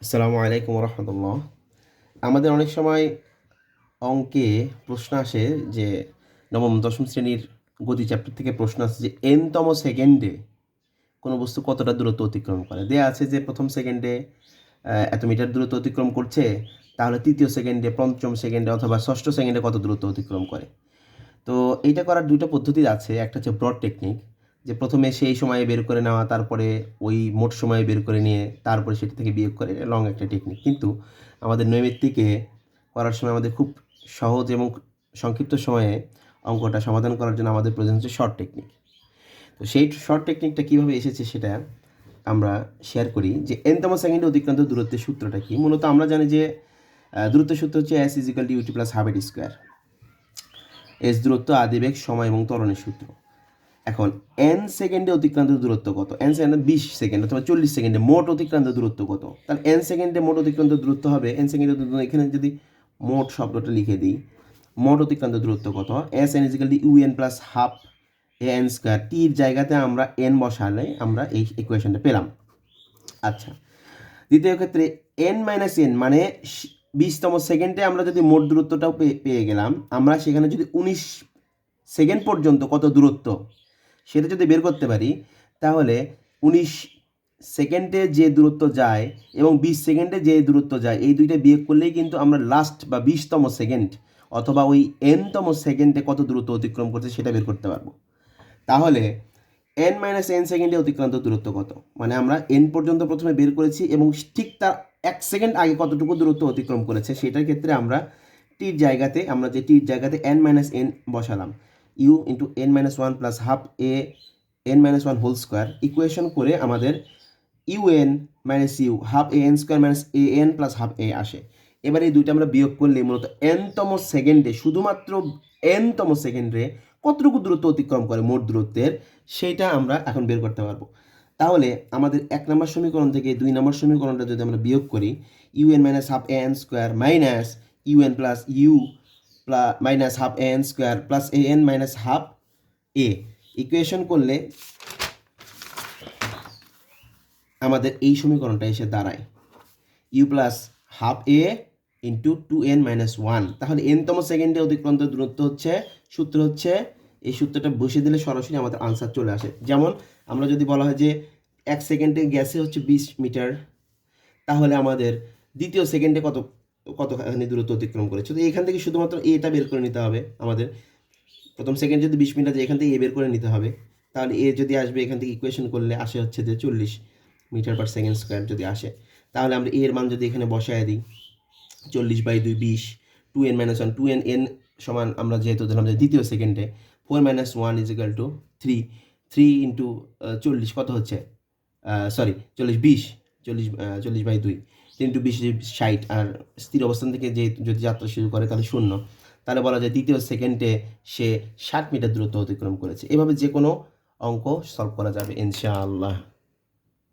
আসসালামু আলাইকুম রহমতুল্লাহ। আমাদের অনেক সময় অঙ্কে প্রশ্ন আসে যে নবম দশম শ্রেণীর গতি চ্যাপ্টার থেকে প্রশ্ন আসে যে এনতম সেকেন্ডে কোনো বস্তু কতটা দূরত্ব অতিক্রম করে। দেয়া আছে যে প্রথম সেকেন্ডে এত মিটার দূরত্ব অতিক্রম করছে, তাহলে তৃতীয় সেকেন্ডে, পঞ্চম সেকেন্ডে অথবা ষষ্ঠ সেকেন্ডে কত দূরত্ব অতিক্রম করে। তো এইটা করার দুটো পদ্ধতি আছে। একটা হচ্ছে ব্রড টেকনিক, যে প্রথমে সেই সময়ে বের করে নেওয়া, তারপরে ওই মোট সময়ে বের করে নিয়ে তারপরে সেটা থেকে বিয়োগ করে, লং একটা টেকনিক। কিন্তু আমাদের নৈমিত্তিকে করার সময় আমাদের খুব সহজ এবং সংক্ষিপ্ত সময়ে অঙ্কটা সমাধান করার জন্য আমাদের প্রয়োজন হচ্ছে শর্ট টেকনিক। তো সেই শর্ট টেকনিকটা কীভাবে এসেছে সেটা আমরা শেয়ার করি। যে এনতম সেকেন্ডে অতিক্রান্ত দূরত্বের সূত্রটা কি। মূলত আমরা জানি যে দূরত্বের সূত্র হচ্ছে S = UT + ½ স্কোয়ার। এস দূরত্ব, আদিবেগ, সময় এবং ত্বরণের সূত্র। এখন এন সেকেন্ডে অতিক্রান্ত দূরত্ব কত? এন সেকেন্ডে 20 সেকেন্ড অথবা 40 সেকেন্ডে মোট অতিক্রান্ত দূরত্ব কত? তাহলে এন সেকেন্ডে মোট অতিক্রান্ত দূরত্ব হবে, এন সেকেন্ডে এখানে যদি মোট শব্দটা লিখে দিই, মোট অতিক্রান্ত দূরত্ব কত? SN = UN + ½ AN square. টির জায়গাতে আমরা এন বসালে আমরা এই ইকুয়েশনটা পেলাম। আচ্ছা, দ্বিতীয় ক্ষেত্রে n - n মানে 20তম সেকেন্ডে আমরা যদি মোট দূরত্বটাও পেয়ে গেলাম, আমরা সেখানে যদি 19 সেকেন্ড পর্যন্ত কত দূরত্ব সেটা যদি বের করতে পারি, তাহলে 19 সেকেন্ডে যে দূরত্ব যায় এবং 20 সেকেন্ডে যে দূরত্ব যায়, এই দুইটা বিয়োগ করলেই কিন্তু আমরা লাস্ট বা 20তম সেকেন্ড অথবা ওই nতম সেকেন্ডে কত দূরত্ব অতিক্রম করছে সেটা বের করতে পারবো। তাহলে n - n সেকেন্ডে অতিক্রান্ত দূরত্ব কত? মানে আমরা n পর্যন্ত প্রথমে বের করেছি এবং ঠিক তার 1 সেকেন্ড আগে কতটুকু দূরত্ব অতিক্রম করেছে সেটার ক্ষেত্রে আমরা টির জায়গাতে n - n বসালাম। u × n - 1 + ½ a n - 1 whole square equation করে আমাদের un - u ½ an square an + ½ a আসে। এবার এই দুইটা আমরা বিয়োগ করলে মূলত nতম সেকেন্ডে, শুধুমাত্র nতম সেকেন্ডে কতটুকু দূরত্ব অতিক্রম করে মোট দূরত্বের, সেইটা আমরা এখন বের করতে পারবো। তাহলে আমাদের 1 নম্বর সমীকরণ থেকে 2 নম্বর সমীকরণটা যদি আমরা বিয়োগ করি, un - ½ an square minus un + u -½ an square plus an - ½ a equation করলে আমাদের এই সমীকরণটা এসে দাঁড়ায় u + ½ a × 2n - 1। তাহলে nতম সেকেন্ডে অতিক্রান্ত দূরত্ব হচ্ছে, সূত্র হচ্ছে, এই সূত্রটা বসিয়ে দিলে সরাসরি আমাদের আনসার চলে আসে। যেমন আমরা যদি বলা হয় যে 1 সেকেন্ডে গেছে হচ্ছে 20 মিটার, তাহলে আমাদের দ্বিতীয় সেকেন্ডে কতখানি দূরত্ব অতিক্রম করেছে। তো এখান থেকে শুধুমাত্র এটা বের করে নিতে হবে আমাদের। প্রথম সেকেন্ড যদি 20 মিটার, এখান থেকে এ বের করে নিতে হবে। তাহলে এ যদি আসবে, এখান থেকে ইকুয়েশন করলে আসে হচ্ছে যে 40 মিটার/সেকেন্ড স্কোয়ার যদি আসে, তাহলে আমরা এর মান যদি এখানে বসায় দিই, 40/2 20, 2n - 1, 2n n সমান আমরা যেহেতু ধরলাম যে দ্বিতীয় সেকেন্ডে, 4 - 1 = 3, 3 × 40 কত হচ্ছে, সরি 40 20, 40/2, 3 × 20 60, আর স্থির অবস্থান থেকে যে যদি যাত্রা শুরু করে তাহলে 0। তাহলে বলা যায় দ্বিতীয় সেকেন্ডে সে 60 মিটার দূরত্ব অতিক্রম করেছে। এভাবে যে কোনো অঙ্ক সলভ করা যাবে ইনশাআল্লাহ।